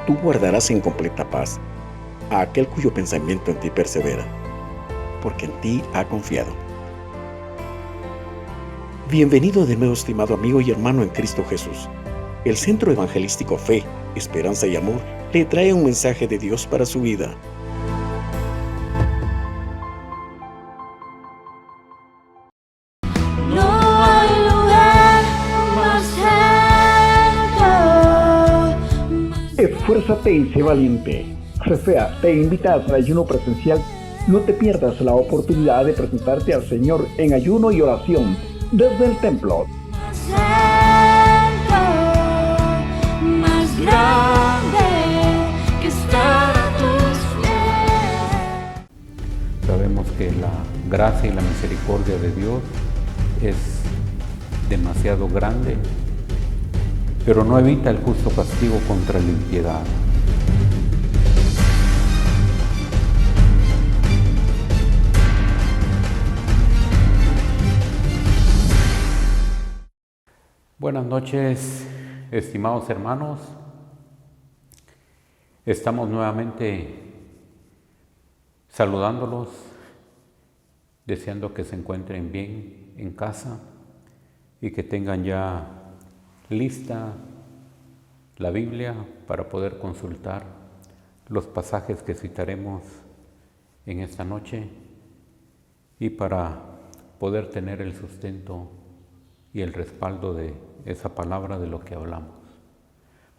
Tú guardarás en completa paz a aquel cuyo pensamiento en ti persevera, porque en ti ha confiado. Bienvenido de nuevo, estimado amigo y hermano en Cristo Jesús. El Centro Evangelístico Fe, Esperanza y Amor le trae un mensaje de Dios para su vida. Esfuérzate y sé valiente. Cefea te invita a su ayuno presencial. No te pierdas la oportunidad de presentarte al Señor en ayuno y oración desde el templo. Más grande que estar a tus pies. Sabemos que la gracia y la misericordia de Dios es demasiado grande, pero no evita el justo castigo contra la impiedad. Buenas noches, estimados hermanos. Estamos nuevamente saludándolos, deseando que se encuentren bien en casa y que tengan ya lista la Biblia para poder consultar los pasajes que citaremos en esta noche y para poder tener el sustento y el respaldo de esa palabra de lo que hablamos.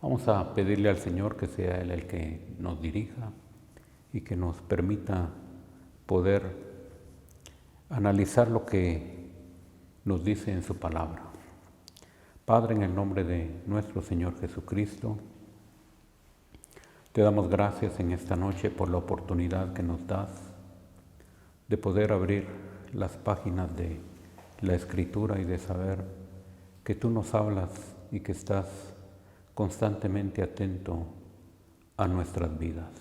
Vamos a pedirle al Señor que sea Él el que nos dirija y que nos permita poder analizar lo que nos dice en su palabra. Padre, en el nombre de nuestro Señor Jesucristo, te damos gracias en esta noche por la oportunidad que nos das de poder abrir las páginas de la Escritura y de saber que tú nos hablas y que estás constantemente atento a nuestras vidas.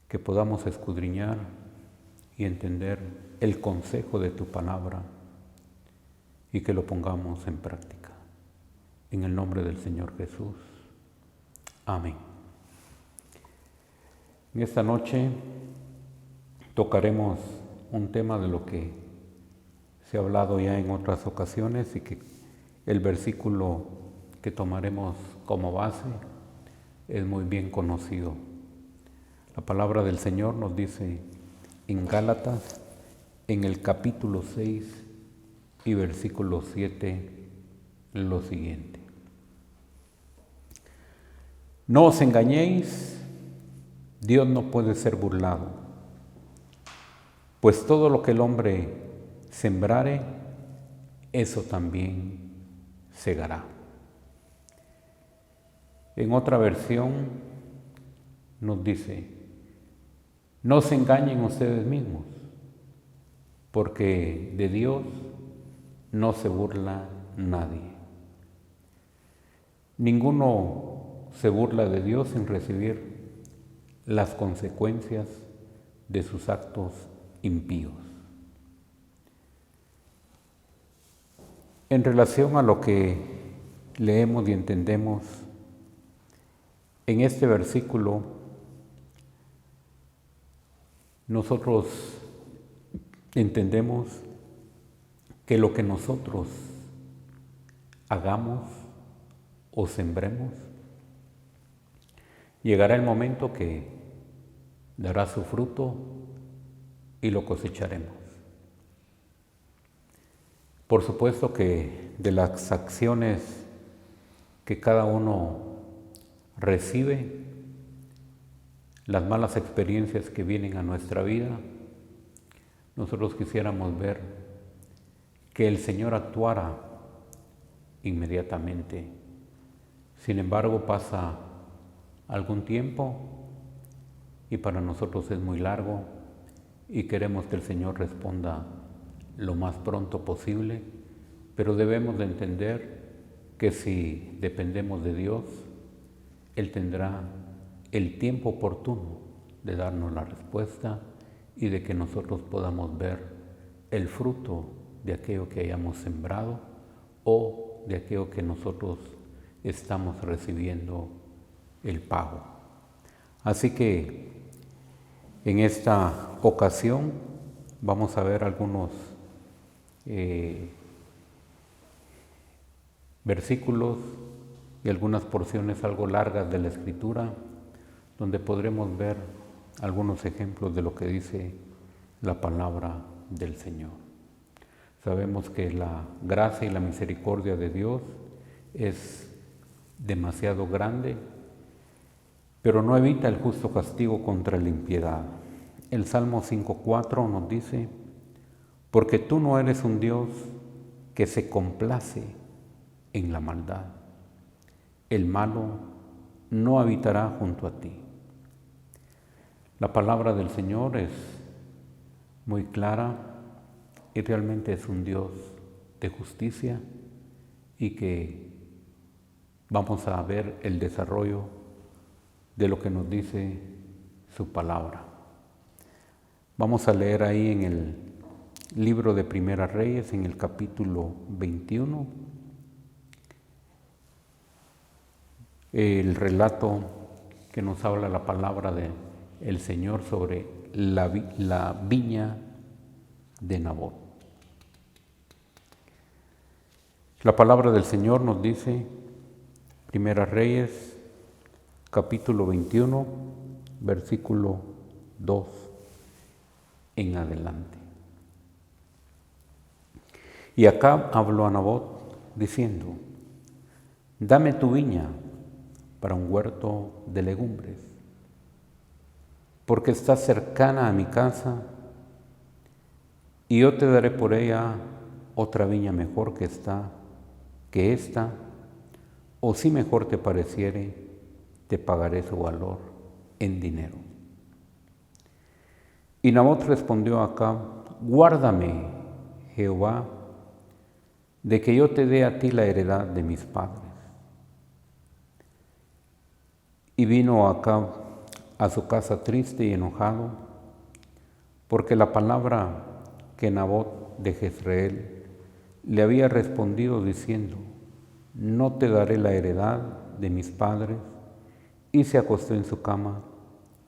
Que podamos escudriñar y entender el consejo de tu palabra y que lo pongamos en práctica. En el nombre del Señor Jesús. Amén. En esta noche tocaremos un tema de lo que se ha hablado ya en otras ocasiones y que el versículo que tomaremos como base es muy bien conocido. La palabra del Señor nos dice en Gálatas, en el capítulo 6 y versículo 7, lo siguiente. No os engañéis, Dios no puede ser burlado, pues todo lo que el hombre sembrare, eso también segará. En otra versión nos dice, no se engañen ustedes mismos, porque de Dios no se burla nadie. Ninguno se burla de Dios sin recibir las consecuencias de sus actos impíos. En relación a lo que leemos y entendemos en este versículo, nosotros entendemos que lo que nosotros hagamos o sembremos, llegará el momento que dará su fruto y lo cosecharemos. Por supuesto que de las acciones que cada uno recibe, las malas experiencias que vienen a nuestra vida, nosotros quisiéramos ver que el Señor actuara inmediatamente. Sin embargo, pasa algún tiempo y para nosotros es muy largo y queremos que el Señor responda lo más pronto posible, pero debemos de entender que si dependemos de Dios, Él tendrá el tiempo oportuno de darnos la respuesta y de que nosotros podamos ver el fruto de aquello que hayamos sembrado o de aquello que nosotros estamos recibiendo el pago. Así que en esta ocasión vamos a ver algunos versículos y algunas porciones algo largas de la Escritura, donde podremos ver algunos ejemplos de lo que dice la palabra del Señor. Sabemos que la gracia y la misericordia de Dios es demasiado grande, pero no evita el justo castigo contra la impiedad. El Salmo 5:4 nos dice: porque tú no eres un Dios que se complace en la maldad. El malo no habitará junto a ti. La palabra del Señor es muy clara y realmente es un Dios de justicia, y que vamos a ver el desarrollo de lo que nos dice su palabra. Vamos a leer ahí en el libro de Primera Reyes, en el capítulo 21, el relato que nos habla la palabra del Señor sobre la viña de Nabot. La palabra del Señor nos dice, Primera Reyes, capítulo 21, versículo 2 en adelante. Y Acab habló a Nabot diciendo: dame tu viña para un huerto de legumbres, porque está cercana a mi casa, y yo te daré por ella otra viña mejor que esta, o si mejor te pareciere, te pagaré su valor en dinero. Y Nabot respondió a Acab: guárdame, Jehová, de que yo te dé a ti la heredad de mis padres. Y vino Acab a su casa triste y enojado, porque la palabra que Nabot de Jezreel le había respondido diciendo: no te daré la heredad de mis padres, y se acostó en su cama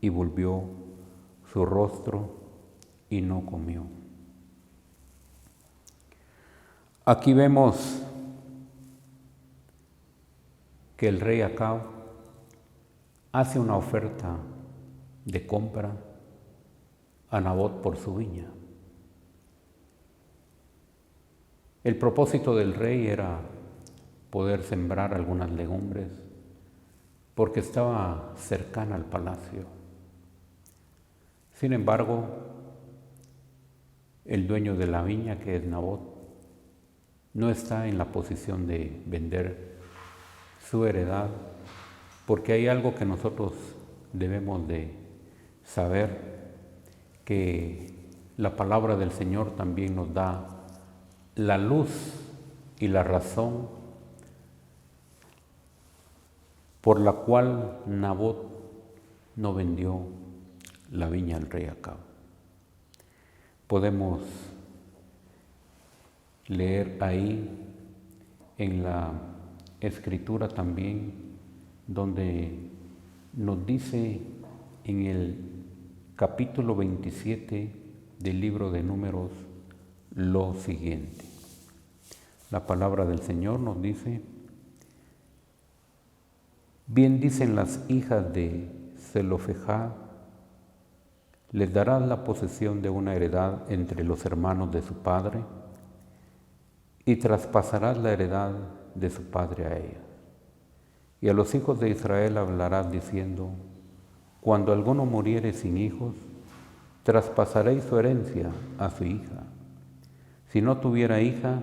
y volvió su rostro y no comió. Aquí vemos que el rey Acab hace una oferta de compra a Nabot por su viña. El propósito del rey era poder sembrar algunas legumbres, porque estaba cercana al palacio. Sin embargo, el dueño de la viña, que es Nabot, no está en la posición de vender su heredad, porque hay algo que nosotros debemos de saber, que la palabra del Señor también nos da la luz y la razón por la cual Nabot no vendió la viña al rey Acab. Podemos leer ahí en la Escritura también, donde nos dice en el capítulo 27 del libro de Números lo siguiente. La palabra del Señor nos dice: bien dicen las hijas de Zelofejad, les darás la posesión de una heredad entre los hermanos de su padre, y traspasarás la heredad de su padre a ellas. Y a los hijos de Israel hablarás diciendo: cuando alguno muriere sin hijos, traspasaréis su herencia a su hija. Si no tuviera hija,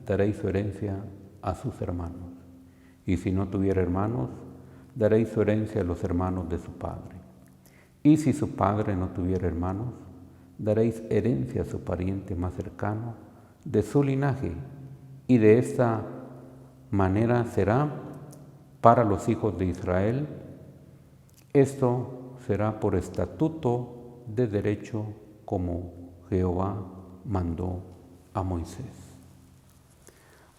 daréis su herencia a sus hermanos. Y si no tuviera hermanos, daréis su herencia a los hermanos de su padre. Y si su padre no tuviera hermanos, daréis herencia a su pariente más cercano de su linaje, y de esta manera será para los hijos de Israel. Esto será por estatuto de derecho, como Jehová mandó a Moisés.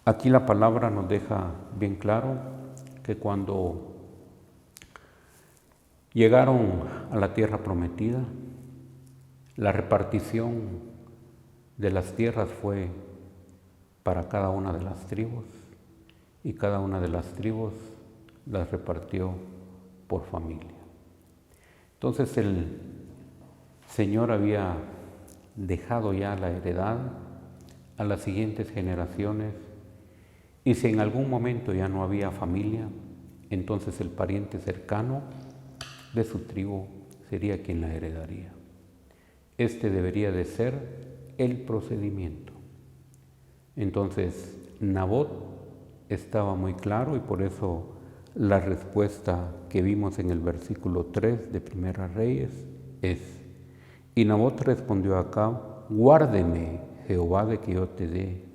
Aquí la palabra nos deja bien claro que cuando Llegaron a la tierra prometida. La repartición de las tierras fue para cada una de las tribus y cada una de las tribus las repartió por familia. Entonces el Señor había dejado ya la heredad a las siguientes generaciones, y si en algún momento ya no había familia, entonces el pariente cercano de su tribu sería quien la heredaría. Este debería de ser el procedimiento. Entonces Nabot estaba muy claro, y por eso la respuesta que vimos en el versículo 3 de Primera Reyes es: y Nabot respondió a Acab: guárdeme Jehová de que yo te dé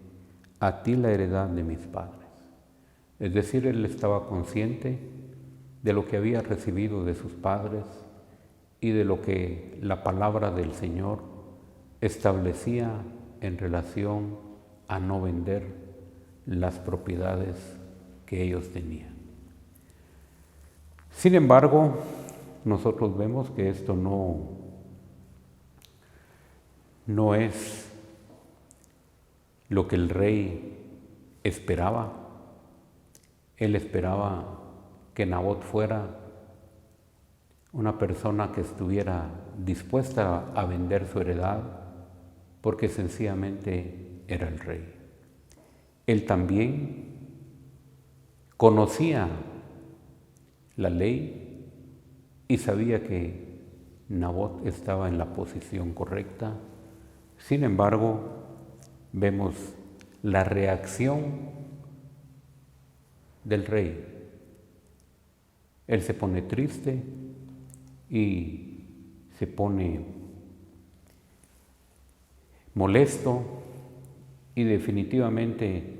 a ti la heredad de mis padres. Es decir, él estaba consciente de lo que había recibido de sus padres y de lo que la palabra del Señor establecía en relación a no vender las propiedades que ellos tenían. Sin embargo, nosotros vemos que esto no es lo que el rey esperaba. Él esperaba que Nabot fuera una persona que estuviera dispuesta a vender su heredad, porque sencillamente era el rey. Él también conocía la ley y sabía que Nabot estaba en la posición correcta. Sin embargo, vemos la reacción del rey. Él se pone triste y se pone molesto, y definitivamente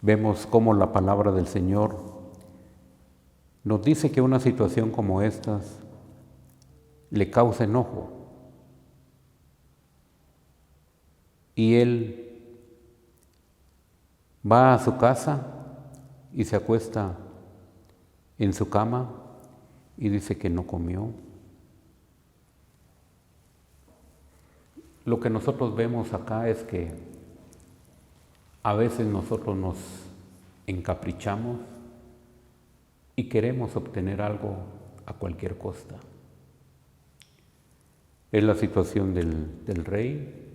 vemos cómo la palabra del Señor nos dice que una situación como esta le causa enojo, y él va a su casa y se acuesta en su cama y dice que no comió. Lo que nosotros vemos acá es que a veces nosotros nos encaprichamos y queremos obtener algo a cualquier costa. Es la situación del rey.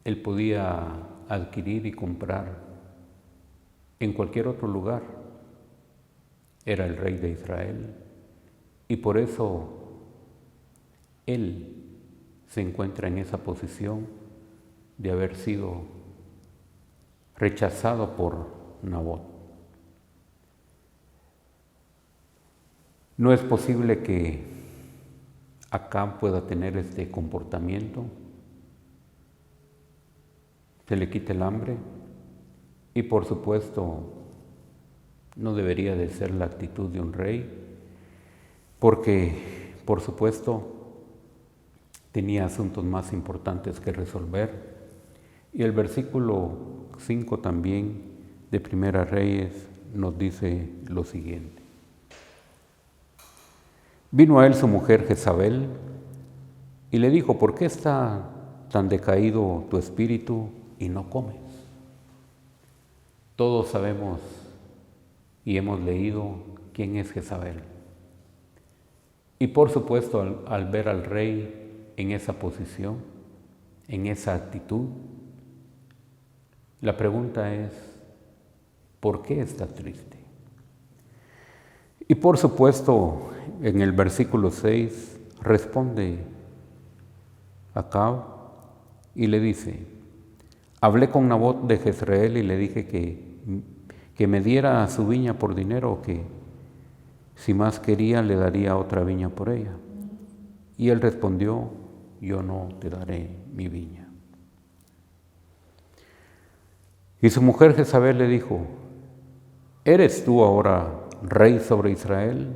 Él podía adquirir y comprar en cualquier otro lugar. Era el rey de Israel, y por eso él se encuentra en esa posición de haber sido rechazado por Nabot. No es posible que Acab pueda tener este comportamiento. Se le quite el hambre, y por supuesto no debería de ser la actitud de un rey, porque por supuesto tenía asuntos más importantes que resolver. Y el versículo 5 también de Primera Reyes nos dice lo siguiente: vino a él su mujer Jezabel y le dijo: ¿por qué está tan decaído tu espíritu y no comes? Todos sabemos y hemos leído quién es Jezabel. Y por supuesto, al ver al rey en esa posición, en esa actitud, la pregunta es: ¿por qué está triste? Y por supuesto, en el versículo 6 responde Acab y le dice: hablé con Nabot de Jezreel y le dije que me diera su viña por dinero, o que si más quería le daría otra viña por ella. Y él respondió: yo no te daré mi viña. Y su mujer Jezabel le dijo: ¿eres tú ahora rey sobre Israel?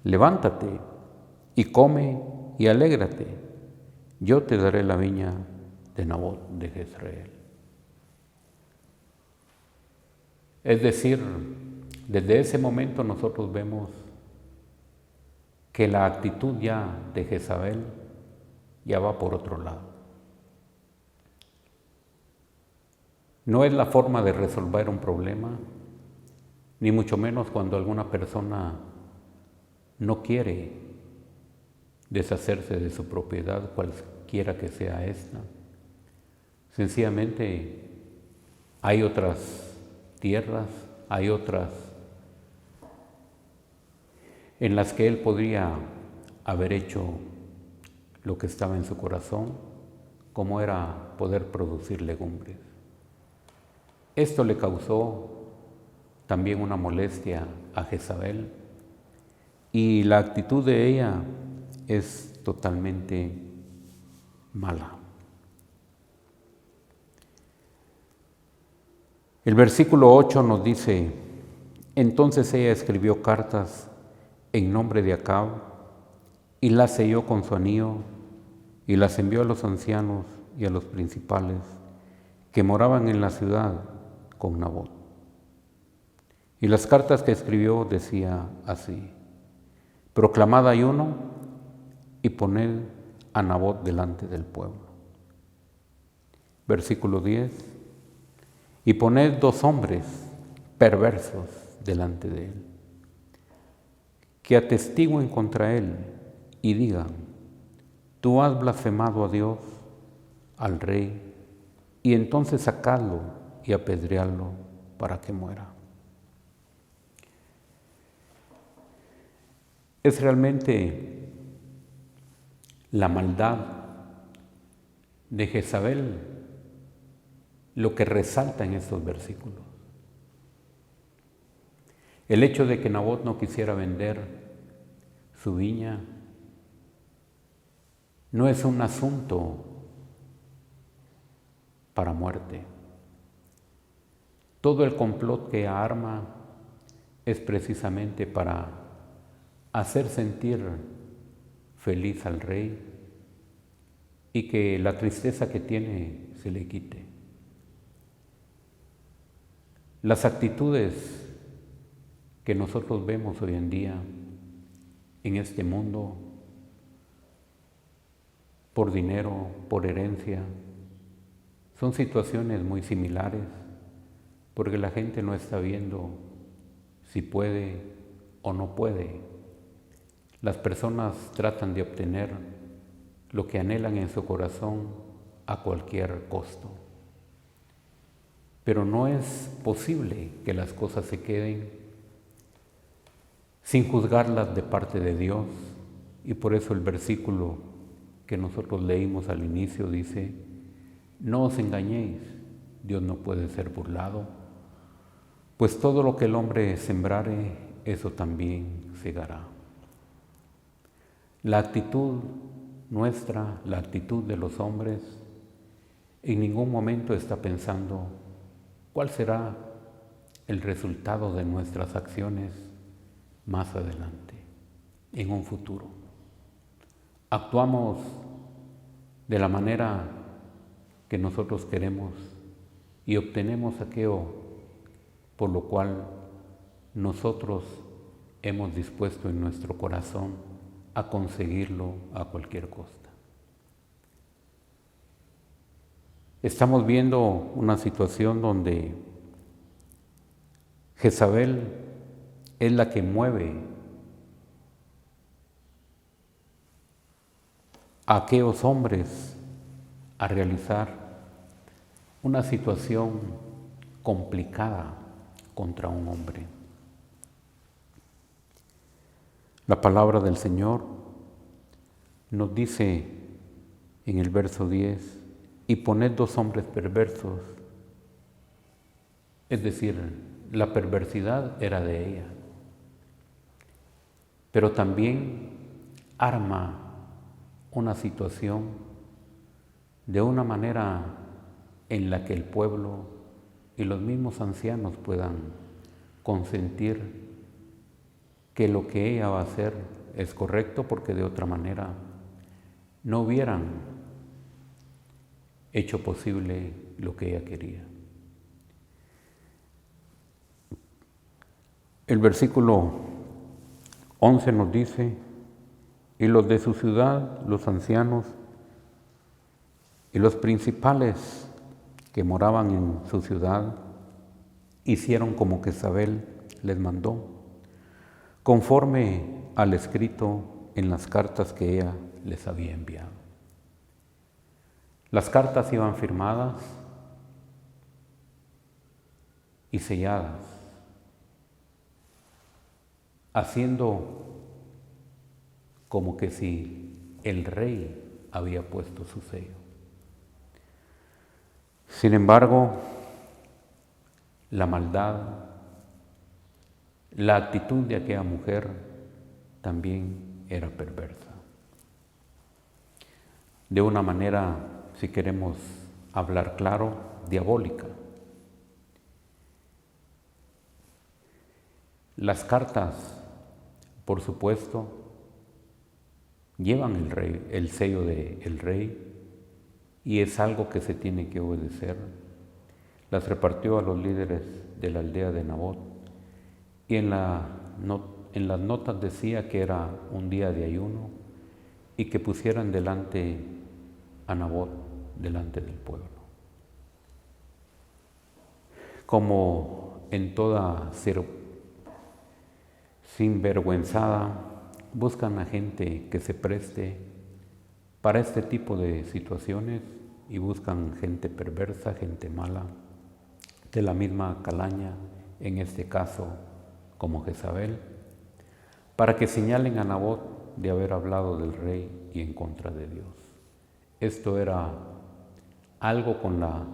Levántate y come y alégrate. Yo te daré la viña de Nabot de Jezreel. Es decir, Desde ese momento nosotros vemos que la actitud ya de Jezabel ya va por otro lado. No es la forma de resolver un problema, ni mucho menos cuando alguna persona no quiere deshacerse de su propiedad, cualquiera que sea esta. Sencillamente hay otras tierras, hay otras en las que él podría haber hecho lo que estaba en su corazón, como era poder producir legumbres. Esto le causó también una molestia a Jezabel, y la actitud de ella es totalmente mala. El versículo 8 nos dice: entonces ella escribió cartas en nombre de Acab y las selló con su anillo y las envió a los ancianos y a los principales que moraban en la ciudad con Nabot. Y las cartas que escribió decía así: proclamad ayuno y poned a Nabot delante del pueblo. Versículo 10: y poned 2 hombres perversos delante de él, que atestiguen contra él y digan: tú has blasfemado a Dios, al rey, y entonces sacadlo y apedreadlo para que muera. Es realmente la maldad de Jezabel lo que resalta en estos versículos. El hecho de que Nabot no quisiera vender su viña no es un asunto para muerte. Todo el complot que ella arma es precisamente para hacer sentir feliz al rey y que la tristeza que tiene se le quite. Las actitudes que nosotros vemos hoy en día en este mundo, por dinero, por herencia, son situaciones muy similares, porque la gente no está viendo si puede o no puede. Las personas tratan de obtener lo que anhelan en su corazón a cualquier costo. Pero no es posible que las cosas se queden sin juzgarlas de parte de Dios, y por eso el versículo que nosotros leímos al inicio dice: no os engañéis, Dios no puede ser burlado, pues todo lo que el hombre sembrare, eso también segará. La actitud nuestra, la actitud de los hombres, en ningún momento está pensando cuál será el resultado de nuestras acciones más adelante, en un futuro. Actuamos de la manera que nosotros queremos y obtenemos aquello por lo cual nosotros hemos dispuesto en nuestro corazón a conseguirlo a cualquier costa. Estamos viendo una situación donde Jezabel es la que mueve a aquellos hombres a realizar una situación complicada contra un hombre. La palabra del Señor nos dice en el verso 10: y poned 2 hombres perversos. Es decir, la perversidad era de ella, pero también arma una situación de una manera en la que el pueblo y los mismos ancianos puedan consentir que lo que ella va a hacer es correcto, porque de otra manera no hubieran hecho posible lo que ella quería. El versículo 11 nos dice: y los de su ciudad, los ancianos y los principales que moraban en su ciudad, hicieron como Jezabel les mandó, conforme al escrito en las cartas que ella les había enviado. Las cartas iban firmadas y selladas, haciendo como que si el rey había puesto su sello. Sin embargo, la maldad, la actitud de aquella mujer también era perversa. De una manera, si queremos hablar claro, diabólica. Las cartas, por supuesto, llevan el sello del rey, y es algo que se tiene que obedecer. Las repartió a los líderes de la aldea de Nabot, y en las notas decía que era un día de ayuno y que pusieran delante a Nabot, delante del pueblo. Como en toda sinvergüenzada, buscan a gente que se preste para este tipo de situaciones y buscan gente perversa, gente mala, de la misma calaña, en este caso como Jezabel, para que señalen a Nabot de haber hablado del rey y en contra de Dios. Esto era algo con la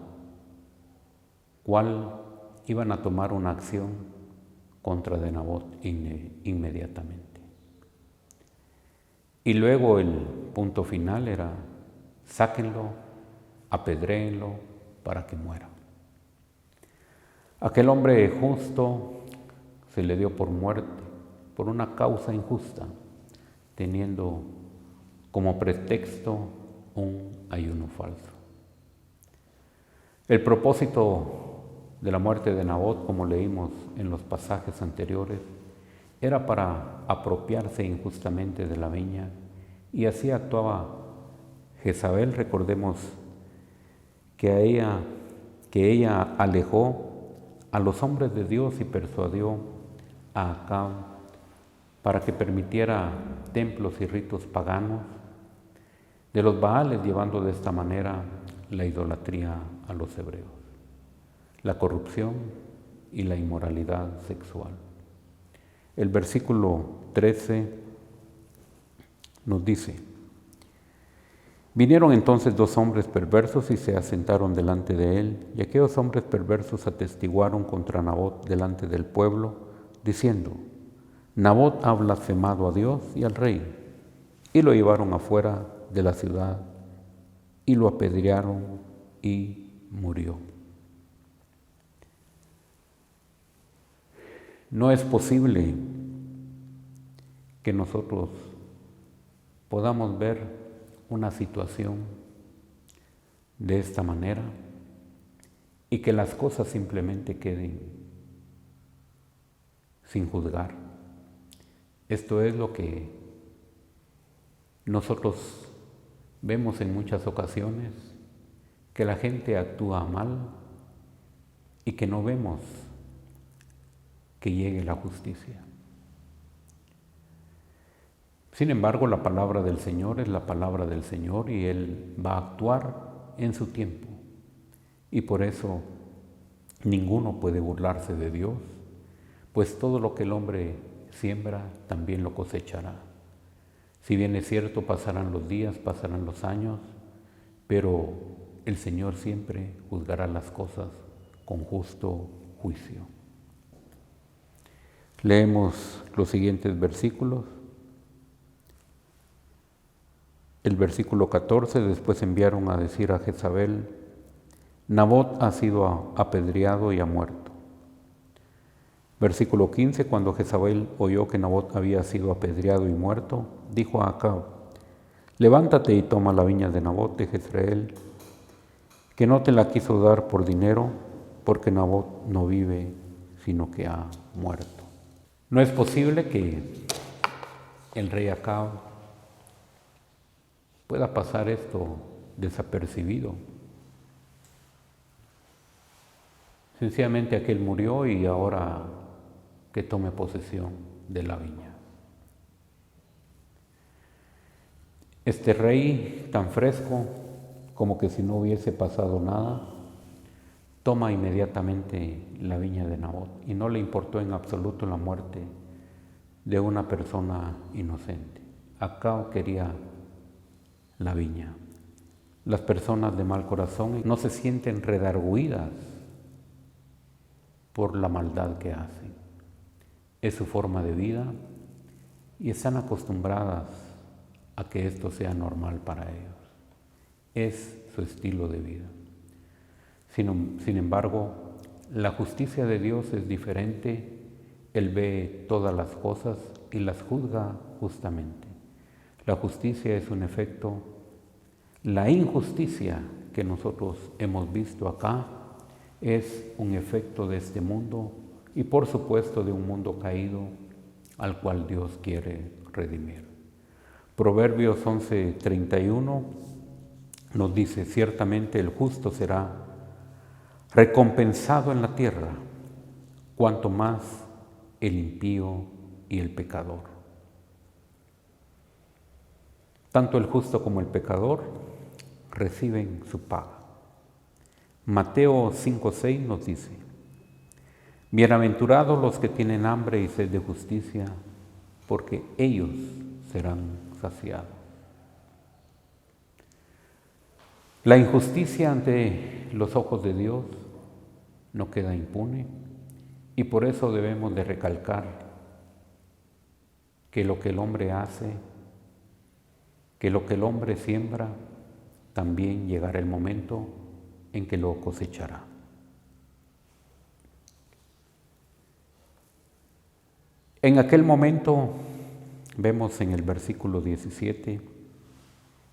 cual iban a tomar una acción contra de Nabot inmediatamente. Y luego el punto final era: sáquenlo, apedréenlo para que muera. Aquel hombre justo se le dio por muerte por una causa injusta, teniendo como pretexto un ayuno falso. El propósito de la muerte de Nabot, como leímos en los pasajes anteriores, era para apropiarse injustamente de la viña, y así actuaba Jezabel. Recordemos que ella alejó a los hombres de Dios y persuadió a Acab para que permitiera templos y ritos paganos de los Baales, llevando de esta manera la idolatría a los hebreos, la corrupción y la inmoralidad sexual. El versículo 13 nos dice: vinieron entonces dos hombres perversos y se asentaron delante de él, y aquellos hombres perversos atestiguaron contra Nabot delante del pueblo, diciendo: Nabot ha blasfemado a Dios y al rey. Y lo llevaron afuera de la ciudad y lo apedrearon y murió. No es posible que nosotros podamos ver una situación de esta manera y que las cosas simplemente queden sin juzgar. Esto es lo que nosotros vemos en muchas ocasiones, que la gente actúa mal y que no vemos que llegue la justicia. Sin embargo, la palabra del Señor es la palabra del Señor, y Él va a actuar en su tiempo. Y por eso ninguno puede burlarse de Dios, pues todo lo que el hombre siembra también lo cosechará. Si bien es cierto, pasarán los días, pasarán los años, pero el Señor siempre juzgará las cosas con justo juicio. Leemos los siguientes versículos. El versículo 14: después enviaron a decir a Jezabel: Nabot ha sido apedreado y ha muerto. Versículo 15: cuando Jezabel oyó que Nabot había sido apedreado y muerto, dijo a Acab: levántate y toma la viña de Nabot de Jezreel, que no te la quiso dar por dinero, porque Nabot no vive, sino que ha muerto. No es posible que el rey Acab pueda pasar esto desapercibido. Sencillamente aquel murió y ahora que tome posesión de la viña. Este rey tan fresco, como que si no hubiese pasado nada, toma inmediatamente la viña de Nabot y no le importó en absoluto la muerte de una persona inocente. Acab quería la viña. Las personas de mal corazón no se sienten redargüidas por la maldad que hacen. Es su forma de vida y están acostumbradas a que esto sea normal para ellos. Es su estilo de vida. Sin embargo, la justicia de Dios es diferente. Él ve todas las cosas y las juzga justamente. La justicia es un efecto. La injusticia que nosotros hemos visto acá es un efecto de este mundo y por supuesto de un mundo caído al cual Dios quiere redimir. Proverbios 11:31 nos dice: ciertamente el justo será recompensado en la tierra, cuanto más el impío y el pecador. Tanto el justo como el pecador reciben su paga. Mateo 5:6 nos dice: bienaventurados los que tienen hambre y sed de justicia, porque ellos serán saciados. La injusticia ante los ojos de Dios no queda impune y por eso debemos de recalcar que lo que el hombre hace, que lo que el hombre siembra, también llegará el momento en que lo cosechará. En aquel momento, vemos en el versículo 17,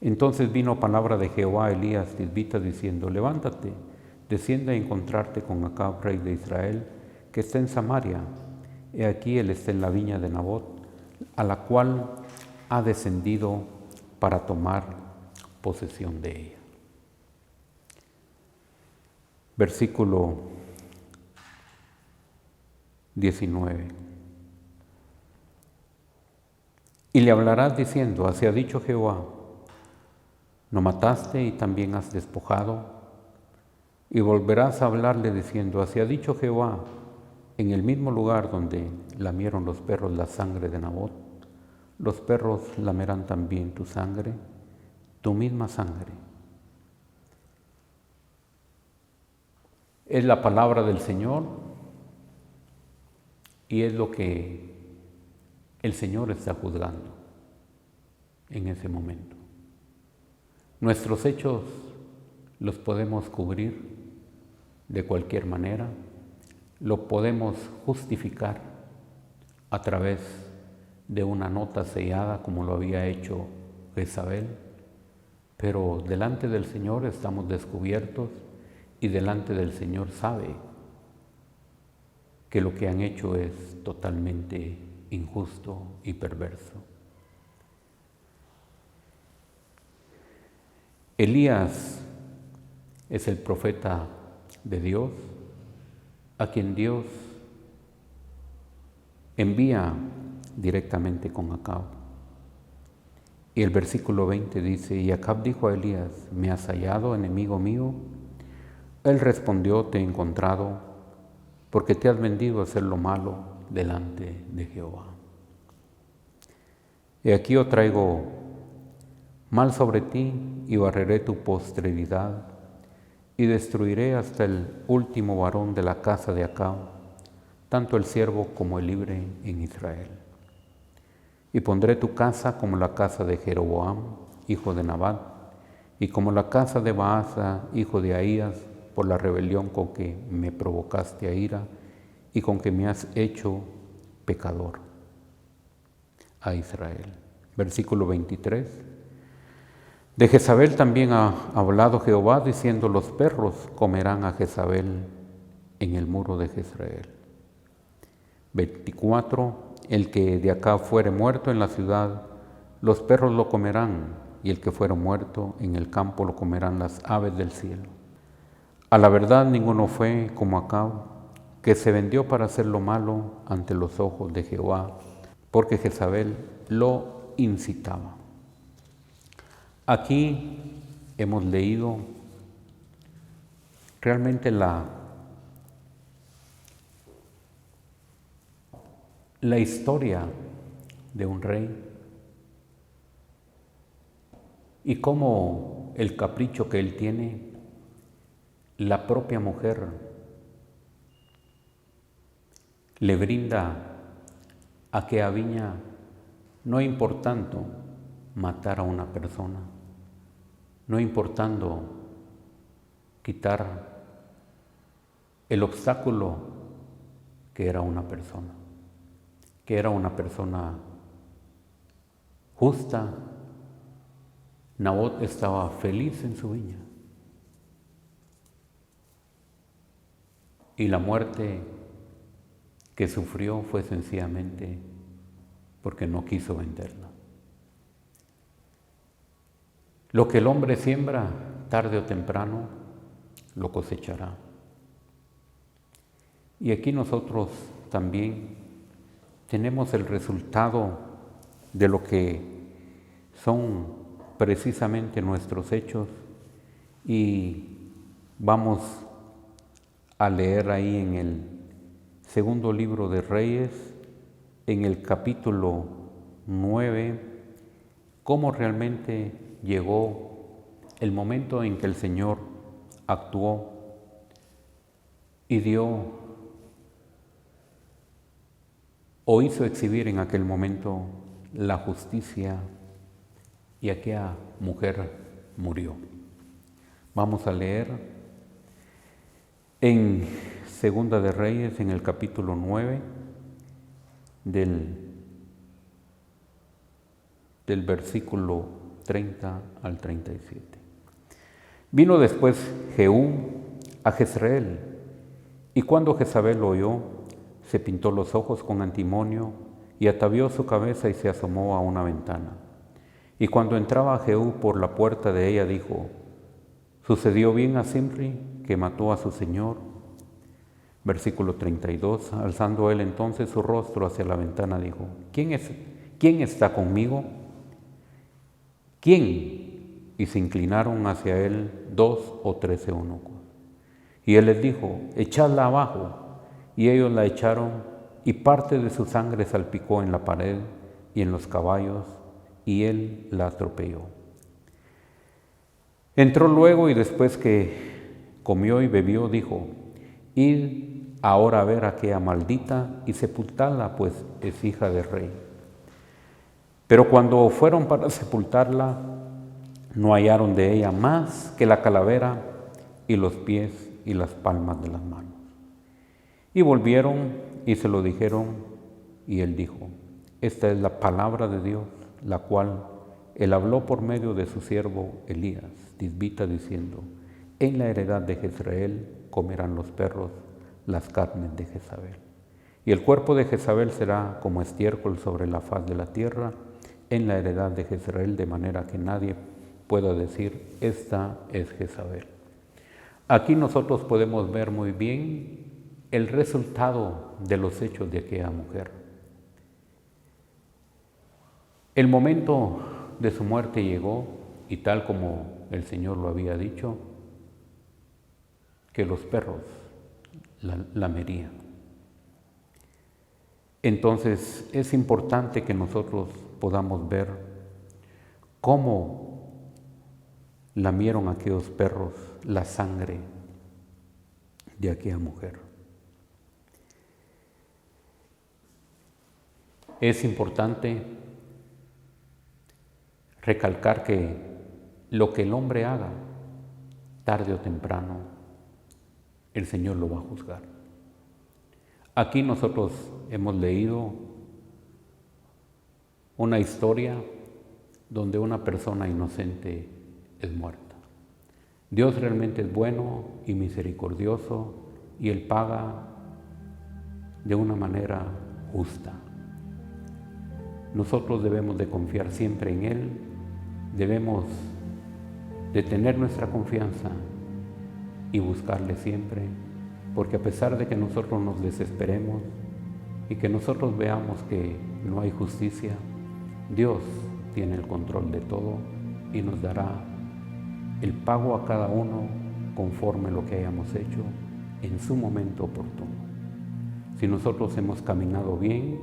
entonces vino palabra de Jehová a Elías tisbita diciendo: levántate, desciende a encontrarte con Acab, rey de Israel, que está en Samaria. He aquí él está en la viña de Nabot, a la cual ha descendido para tomar posesión de ella. Versículo 19. Y le hablarás diciendo: así ha dicho Jehová, no mataste y también has despojado. Y volverás a hablarle diciendo: así ha dicho Jehová, en el mismo lugar donde lamieron los perros la sangre de Nabot, los perros lamerán también tu sangre, tu misma sangre. Es la palabra del Señor y es lo que el Señor está juzgando en ese momento. Nuestros hechos los podemos cubrir de cualquier manera, lo podemos justificar a través de una nota sellada como lo había hecho Jezabel, pero delante del Señor estamos descubiertos y delante del Señor sabe que lo que han hecho es totalmente injusto y perverso. Elías es el profeta de Dios, a quien Dios envía directamente con Acab. Y el versículo 20 dice: y Acab dijo a Elías: ¿me has hallado, enemigo mío? Él respondió: te he encontrado, porque te has vendido a hacer lo malo delante de Jehová. He aquí yo traigo mal sobre ti y barreré tu posteridad y destruiré hasta el último varón de la casa de Acab, tanto el siervo como el libre en Israel. Y pondré tu casa como la casa de Jeroboam, hijo de Nabat, y como la casa de Baasa, hijo de Ahías, por la rebelión con que me provocaste a ira y con que me has hecho pecador a Israel. Versículo 23. De Jezabel también ha hablado Jehová, diciendo: los perros comerán a Jezabel en el muro de Jezreel. 24. El que de acá fuere muerto en la ciudad, los perros lo comerán, y el que fuere muerto en el campo lo comerán las aves del cielo. A la verdad ninguno fue como Acab, que se vendió para hacer lo malo ante los ojos de Jehová, porque Jezabel lo incitaba. Aquí hemos leído realmente la historia de un rey y cómo el capricho que él tiene, la propia mujer le brinda a que Aviña, no importando matar a una persona, no importando quitar el obstáculo que era una persona justa, Nabot estaba feliz en su viña. Y la muerte que sufrió fue sencillamente porque no quiso venderla. Lo que el hombre siembra, tarde o temprano, lo cosechará. Y aquí nosotros también tenemos el resultado de lo que son precisamente nuestros hechos, y vamos a leer ahí en el segundo libro de Reyes, en el capítulo 9, cómo realmente llegó el momento en que el Señor actuó y dio o hizo exhibir en aquel momento la justicia, y aquella mujer murió. Vamos a leer en Segunda de Reyes, en el capítulo 9, del versículo 30 al 37. Vino después Jehú a Jezreel, y cuando Jezabel lo oyó, se pintó los ojos con antimonio y atavió su cabeza y se asomó a una ventana. Y cuando entraba Jehú por la puerta de ella, dijo: ¿sucedió bien a Zimri, que mató a su señor? Versículo 32. Alzando él entonces su rostro hacia la ventana, dijo: ¿Quién está conmigo? ¿Quién? Y se inclinaron hacia él 2 o 3 eunucos. Y él les dijo: echadla abajo. Y ellos la echaron, y parte de su sangre salpicó en la pared y en los caballos, y él la atropelló. Entró luego, y después que comió y bebió, dijo: id ahora a ver a aquella maldita y sepultadla, pues es hija de rey. Pero cuando fueron para sepultarla, no hallaron de ella más que la calavera y los pies y las palmas de las manos. Y volvieron y se lo dijeron, y él dijo: esta es la palabra de Dios, la cual él habló por medio de su siervo Elías, tisbita, diciendo: en la heredad de Jezreel comerán los perros las carnes de Jezabel. Y el cuerpo de Jezabel será como estiércol sobre la faz de la tierra en la heredad de Jezreel, de manera que nadie pueda decir: esta es Jezabel. Aquí nosotros podemos ver muy bien el resultado de los hechos de aquella mujer. El momento de su muerte llegó, y tal como el Señor lo había dicho, que los perros la lamerían. Entonces es importante que nosotros podamos ver cómo lamieron aquellos perros la sangre de aquella mujer. Es importante recalcar que lo que el hombre haga, tarde o temprano, el Señor lo va a juzgar. Aquí nosotros hemos leído una historia donde una persona inocente es muerta. Dios realmente es bueno y misericordioso, y Él paga de una manera justa. Nosotros debemos de confiar siempre en Él, debemos de tener nuestra confianza y buscarle siempre, porque a pesar de que nosotros nos desesperemos y que nosotros veamos que no hay justicia, Dios tiene el control de todo y nos dará el pago a cada uno conforme lo que hayamos hecho en su momento oportuno. Si nosotros hemos caminado bien,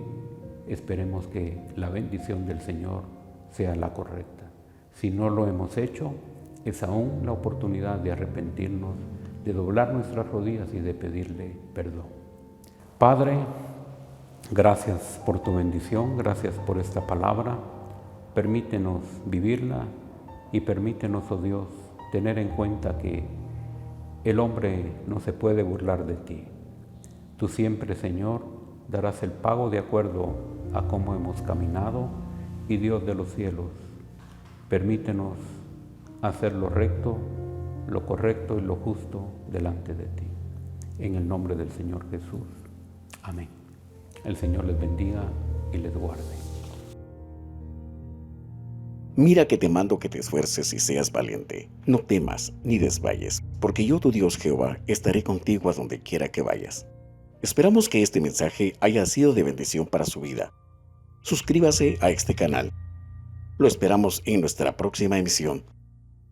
esperemos que la bendición del Señor sea la correcta. Si no lo hemos hecho, es aún la oportunidad de arrepentirnos, de doblar nuestras rodillas y de pedirle perdón. Padre, gracias por tu bendición, gracias por esta palabra. Permítenos vivirla y permítenos, oh Dios, tener en cuenta que el hombre no se puede burlar de ti. Tú siempre, Señor, darás el pago de acuerdo a cómo hemos caminado, y Dios de los cielos, permítenos hacer lo recto, lo correcto y lo justo delante de ti. En el nombre del Señor Jesús. Amén. El Señor les bendiga y les guarde. Mira que te mando que te esfuerces y seas valiente. No temas ni desmayes, porque yo, tu Dios Jehová, estaré contigo a donde quiera que vayas. Esperamos que este mensaje haya sido de bendición para su vida. Suscríbase a este canal. Lo esperamos en nuestra próxima emisión.